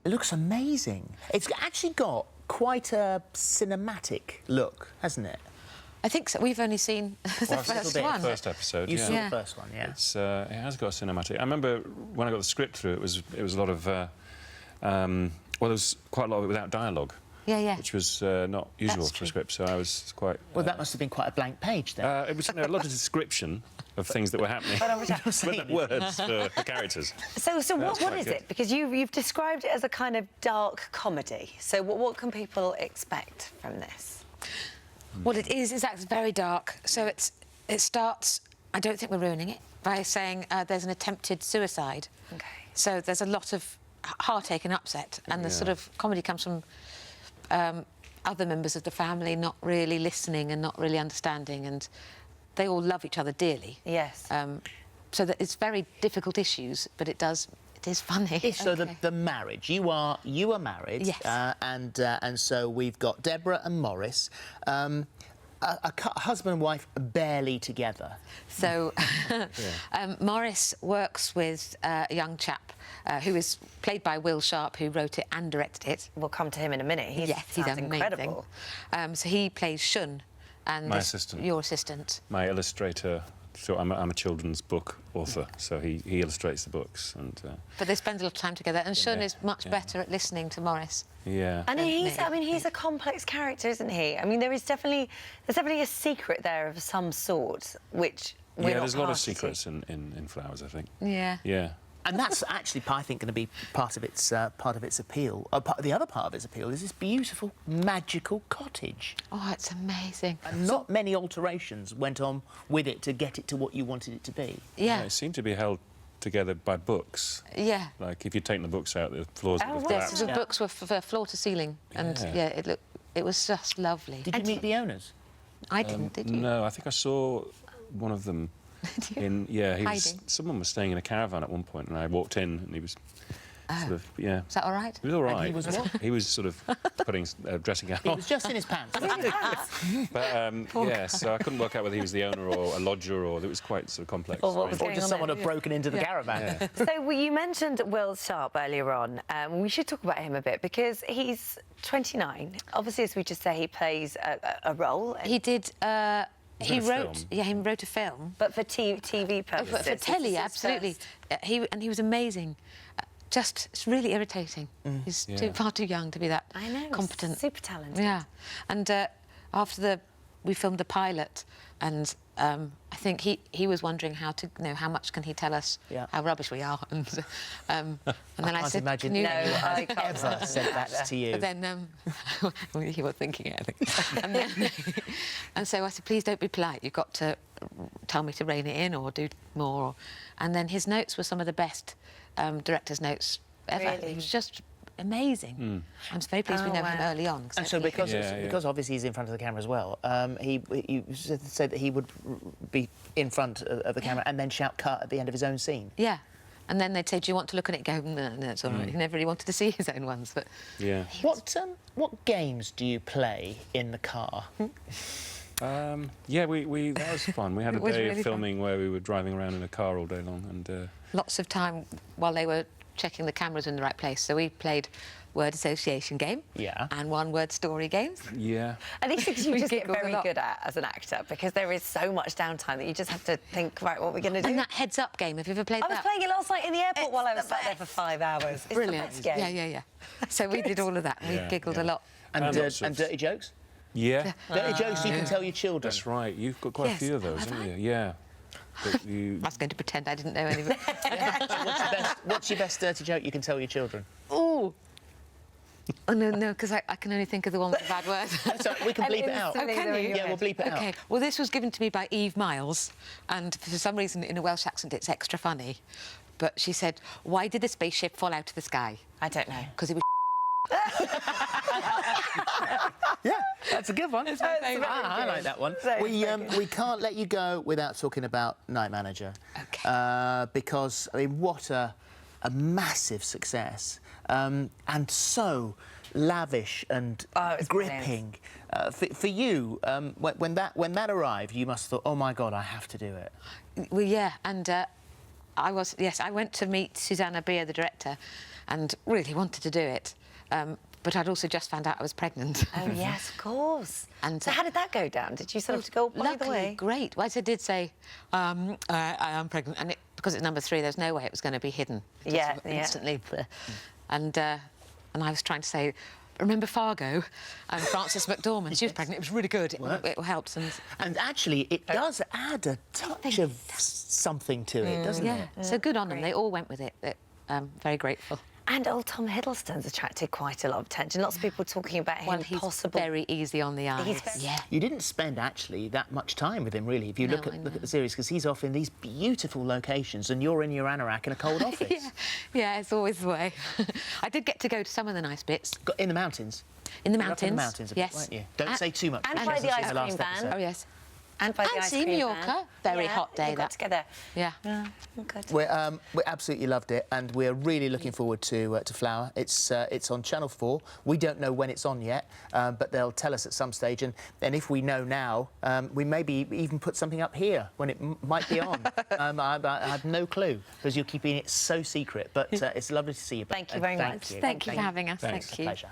It looks amazing. It's actually got quite a cinematic look, hasn't it? I think so. We've only seen the first one. The first episode. You yeah. saw the first one, yeah. It's, it has got a cinematic. I remember when I got the script through, it was a lot of. Well, there was quite a lot of it without dialogue. Yeah, yeah. Which was not usual for a script, so I was quite... Well, that must have been quite a blank page, then. It was a lot of description of things that were happening. But not words for characters. So what is it? Because you've described it as a kind of dark comedy. So what can people expect from this? Well, it's actually very dark. So it starts, I don't think we're ruining it, by saying there's an attempted suicide. OK. So there's a lot of heartache and upset, and the sort of comedy comes from other members of the family not really listening and not really understanding, and they all love each other dearly. Yes. So that it's very difficult issues, but it is funny. So the marriage, you are married, yes. And so we've got Deborah and Morris, a husband and wife barely together. So Morris works with a young chap who is played by Will Sharp, who wrote it and directed it. We'll come to him in a minute. He's amazing. incredible. So he plays Shun, and my assistant. Your assistant. My illustrator. So I'm a children's book author, so he illustrates the books. And but they spend a lot of time together, and Shun is much better at listening to Morris. Yeah. And he's a complex character, isn't he? I mean, there's definitely a secret there of some sort, which we're not there's a lot of party to. secrets in Flowers, I think. Yeah. Yeah. And that's actually, I think, going to be part of its appeal. The other part of its appeal is this beautiful, magical cottage. Oh, it's amazing. And not many alterations went on with it to get it to what you wanted it to be. Yeah. It seemed to be held together by books. Yeah. Like, if you'd taken the books out, the floors would have collapsed. The books were floor to ceiling, and it was just lovely. Did you meet the owners? I didn't, did you? No, I think I saw one of them. Someone was staying in a caravan at one point, and I walked in, and he was sort of, Is that all right? He was all right. And he was what? He was sort of putting a dressing gown He on. was just in his pants. But, so I couldn't work out whether he was the owner or a lodger, or it was quite sort of complex. Or just someone had broken into the caravan. Yeah. So you mentioned Will Sharp earlier on. We should talk about him a bit, because he's 29. Obviously, as we just say, he plays a role. He did... he wrote a film. But for TV purposes. For telly, absolutely. He was amazing. It's really irritating. He's far too young to be that competent. Super talented. Yeah. And after we filmed the pilot, and I think he was wondering how much can he tell us how rubbish we are, and then I said, imagine I can't ever said that to you. But then well, he was thinking it, I think. And so I said, please don't be polite. You've got to tell me to rein it in or do more. And then his notes were some of the best director's notes ever. Really? It was just amazing. I'm very pleased we know him early on. And so because obviously he's in front of the camera as well, he said that he would be in front of the camera and then shout cut at the end of his own scene. Yeah. And then they'd say, do you want to look at it? Go, no, it's all right. He never really wanted to see his own ones, but... Yeah. What games do you play in the car? That was fun. We had a day of filming where we were driving around in a car all day long, and lots of time while they were checking the cameras in the right place. So we played word association game and one-word story games. Yeah. And these things you just get very good at as an actor, because there is so much downtime that you just have to think, right, what we're going to do. And that heads-up game, have you ever played that? I was playing it last night in the airport while I was sat there for 5 hours. It's brilliant. The best game. Yeah. So we did all of that, and we giggled a lot. And dirty jokes? Yeah. Dirty jokes you can tell your children. That's right. You've got quite a few of those, haven't you? Yeah. I was going to pretend I didn't know any of it. What's your best dirty joke you can tell your children? Oh, no, because I can only think of the one with the bad word. Sorry, we can bleep it out. Oh, can you? Yeah, we'll bleep it out. OK. Well, this was given to me by Eve Miles, and for some reason, in a Welsh accent, it's extra funny. But she said, why did the spaceship fall out of the sky? I don't know. Because it was Yeah, that's a good one. It's my favourite. I like that one. We can't let you go without talking about Night Manager. OK. Because, I mean, what a massive success. And so lavish and gripping. For you, when that arrived, you must have thought, oh, my God, I have to do it. Well, yeah, and I went to meet Susanna Beer, the director, and really wanted to do it. But I'd also just found out I was pregnant. Oh, yes, of course. And so how did that go down? Did you sort of go, by the luckily, way? great. Well, I did say, I am pregnant. And because it's number 3, there's no way it was going to be hidden. Just Yeah. Instantly. And I was trying to say, remember Fargo? And Frances McDormand, she was pregnant. It was really good. It helps. And actually, it does add a touch of something to it, doesn't it? So good on them. They all went with it. Very grateful. And old Tom Hiddleston's attracted quite a lot of attention. Lots of people talking about him. Well, he's very easy on the eyes. Yeah. You didn't spend actually that much time with him, really, if you look at the series, because he's off in these beautiful locations, and you're in your anorak in a cold office. Yeah, it's always the way. I did get to go to some of the nice bits. In the mountains. In the You were up mountains. in the mountains a bit, Yes. weren't you? Don't say too much. And because by the it's in ice last cream van. episode. Oh, yes. And by the And ice see cream Mallorca. van. Very hot day, we got that. together. Yeah. Good. We absolutely loved it, and we're really looking forward to Flower. It's on Channel 4. We don't know when it's on yet, but they'll tell us at some stage. And if we know now, we maybe even put something up here when it might be on. I have no clue because you're keeping it so secret. But it's lovely to see you. Thank you very much. Thank you for having us. Thanks. Thank you. Pleasure.